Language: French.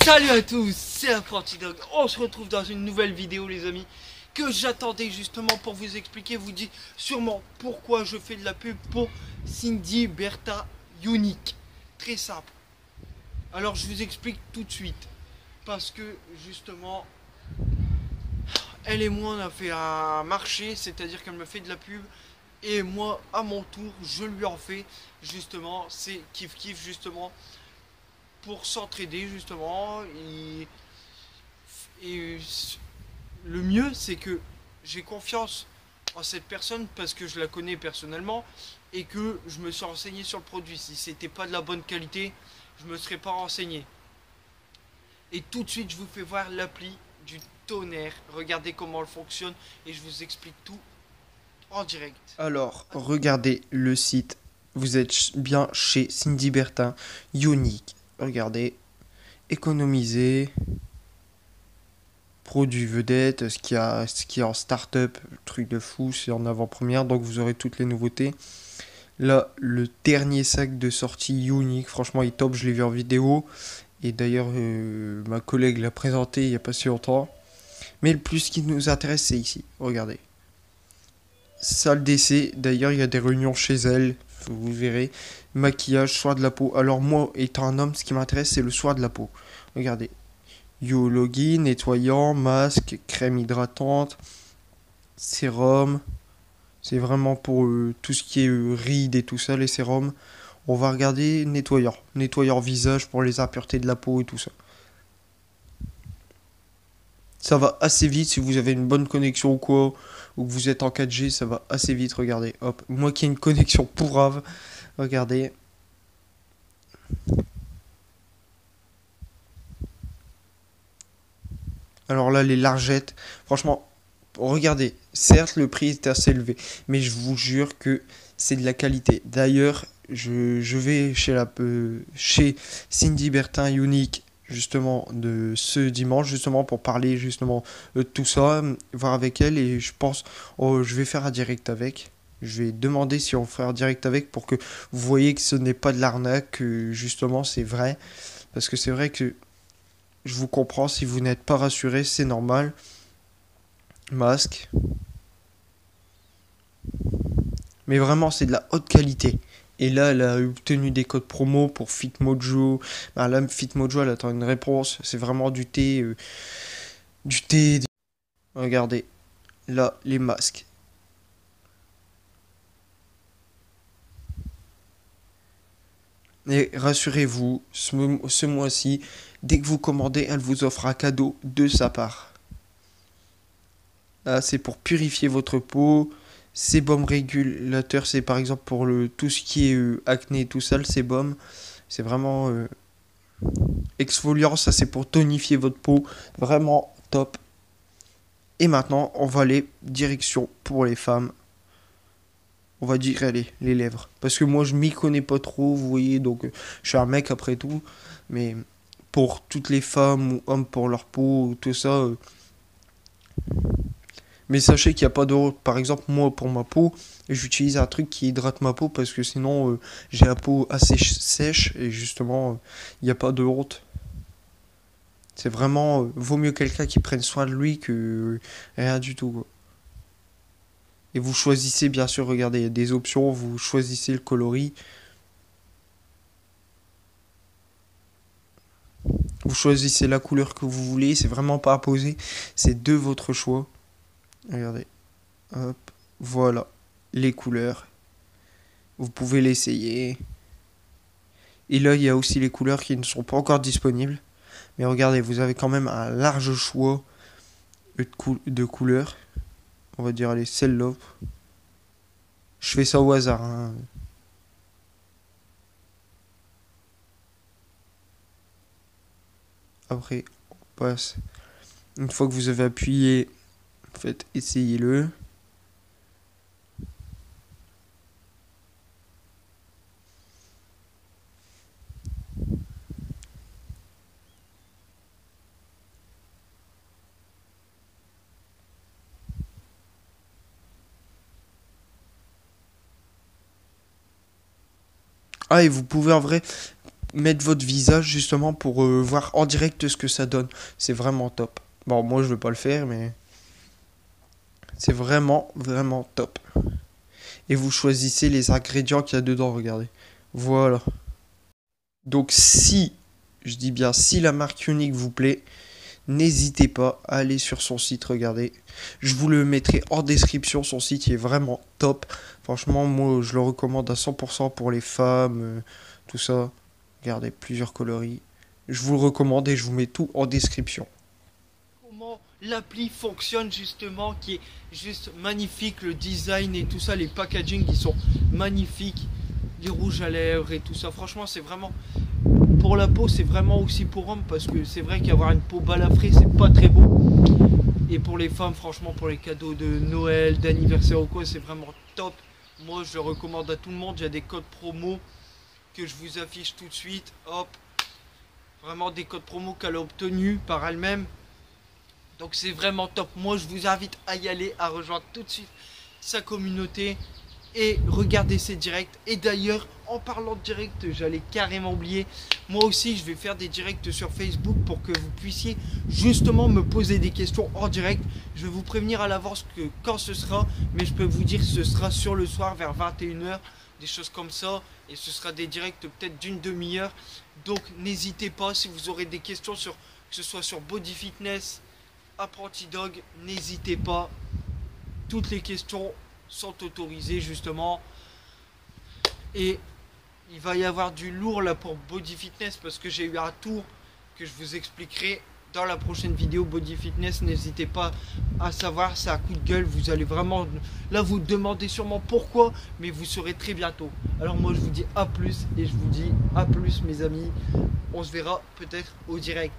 Salut à tous, c'est Apprentidog. On se retrouve dans une nouvelle vidéo les amis, que j'attendais justement pour vous expliquer, vous dire sûrement pourquoi je fais de la pub pour Cindy Berta Unique. Très simple. Alors je vous explique tout de suite. Parce que justement, elle et moi on a fait un marché, c'est-à-dire qu'elle me fait de la pub. Et moi à mon tour je lui en fais justement, c'est kiff kiff justement. Pour s'entraider justement et le mieux c'est que j'ai confiance en cette personne parce que je la connais personnellement et que je me suis renseigné sur le produit. Si c'était pas de la bonne qualité, je me serais pas renseigné. Et tout de suite je vous fais voir l'appli du tonnerre, regardez comment elle fonctionne et je vous explique tout en direct. Alors, regardez le site. Vous êtes bien chez Cindy Bertin Unique. Regardez, économiser, produits vedettes, ce qui est en start-up, truc de fou, c'est en avant-première, donc vous aurez toutes les nouveautés. Là, le dernier sac de sortie Unique, franchement, il est top, je l'ai vu en vidéo. Et d'ailleurs, ma collègue l'a présenté il n'y a pas si longtemps. Mais le plus qui nous intéresse, c'est ici. Regardez. Salle d'essai, d'ailleurs il y a des réunions chez elle, vous verrez. Maquillage, soin de la peau. Alors moi, étant un homme, ce qui m'intéresse c'est le soin de la peau. Regardez. Login, nettoyant, masque, crème hydratante, sérum. C'est vraiment pour tout ce qui est rides et tout ça, les sérums. On va regarder nettoyant. Nettoyant visage pour les impuretés de la peau et tout ça. Ça va assez vite si vous avez une bonne connexion ou quoi, ou que vous êtes en 4G, ça va assez vite, regardez. Hop, moi qui ai une connexion pourrave, regardez. Alors là, les largettes, franchement, regardez, certes le prix est assez élevé, mais je vous jure que c'est de la qualité. D'ailleurs, je vais chez Cindy Bertin Unique justement de ce dimanche justement pour parler justement de tout ça, voir avec elle et je pense je vais faire un direct avec. Je vais demander si on fait un direct avec pour que vous voyez que ce n'est pas de l'arnaque, que justement c'est vrai. Parce que c'est vrai que je vous comprends, si vous n'êtes pas rassuré, c'est normal. Masque. Mais vraiment, c'est de la haute qualité. Et là, elle a obtenu des codes promo pour Fitmojo. Ben là, Fitmojo, elle attend une réponse. C'est vraiment du thé. Du thé. Regardez. Là, les masques. Et rassurez-vous, ce mois-ci, dès que vous commandez, elle vous offre un cadeau de sa part. Là, c'est pour purifier votre peau. Sébum régulateur, c'est par exemple pour tout ce qui est acné et tout ça, le sébum. C'est vraiment exfoliant, ça c'est pour tonifier votre peau. Vraiment top. Et maintenant, on va aller direction pour les femmes. On va dire, allez, les lèvres. Parce que moi, je m'y connais pas trop, vous voyez, donc je suis un mec après tout. Mais pour toutes les femmes ou hommes pour leur peau, tout ça. Mais sachez qu'il n'y a pas de... Par exemple, moi, pour ma peau, j'utilise un truc qui hydrate ma peau parce que sinon, j'ai la peau assez sèche et justement, il n'y a pas de honte. C'est vraiment... vaut mieux quelqu'un qui prenne soin de lui que rien du tout, quoi. Et vous choisissez, bien sûr, regardez, il y a des options, vous choisissez le coloris. Vous choisissez la couleur que vous voulez, c'est vraiment pas imposé, c'est de votre choix. Regardez, hop, voilà, les couleurs. Vous pouvez l'essayer. Et là, il y a aussi les couleurs qui ne sont pas encore disponibles. Mais regardez, vous avez quand même un large choix de couleurs. On va dire, allez, celle-là. Je fais ça au hasard, hein. Après, on passe. Une fois que vous avez appuyé, en fait, essayez-le. Ah, et vous pouvez en vrai mettre votre visage justement pour voir en direct ce que ça donne. C'est vraiment top. Bon, moi je veux pas le faire, mais c'est vraiment, vraiment top. Et vous choisissez les ingrédients qu'il y a dedans, regardez. Voilà. Donc si, je dis bien si la marque Unique vous plaît, n'hésitez pas à aller sur son site, regardez. Je vous le mettrai en description, son site il est vraiment top. Franchement, moi je le recommande à 100% pour les femmes, tout ça. Regardez, plusieurs coloris. Je vous le recommande et je vous mets tout en description. Comment l'appli fonctionne justement, qui est juste magnifique, le design et tout ça, les packaging qui sont magnifiques, les rouges à lèvres et tout ça. Franchement, c'est vraiment... Pour la peau, c'est vraiment aussi pour hommes parce que c'est vrai qu'avoir une peau balafrée, c'est pas très beau. Et pour les femmes, franchement, pour les cadeaux de Noël, d'anniversaire ou quoi, c'est vraiment top. Moi, je le recommande à tout le monde. Il y a des codes promo que je vous affiche tout de suite. Hop, vraiment des codes promo qu'elle a obtenus par elle-même. Donc c'est vraiment top. Moi, je vous invite à y aller, à rejoindre tout de suite sa communauté et regarder ses directs. Et d'ailleurs, en parlant de direct, j'allais carrément oublier, moi aussi je vais faire des directs sur Facebook pour que vous puissiez justement me poser des questions en direct. Je vais vous prévenir à l'avance que quand ce sera, mais je peux vous dire que ce sera sur le soir vers 21 h, des choses comme ça, et ce sera des directs peut-être d'une demi-heure. Donc n'hésitez pas, si vous aurez des questions sur, que ce soit sur Body Fitness, Apprenti Dog, n'hésitez pas, toutes les questions sont autorisées justement. Et il va y avoir du lourd là pour Body Fitness parce que j'ai eu un tour que je vous expliquerai dans la prochaine vidéo. Body Fitness, n'hésitez pas à savoir, c'est un coup de gueule. Vous allez vraiment, là vous demandez sûrement pourquoi, mais vous saurez très bientôt. Alors moi je vous dis à plus et je vous dis à plus mes amis. On se verra peut-être au direct.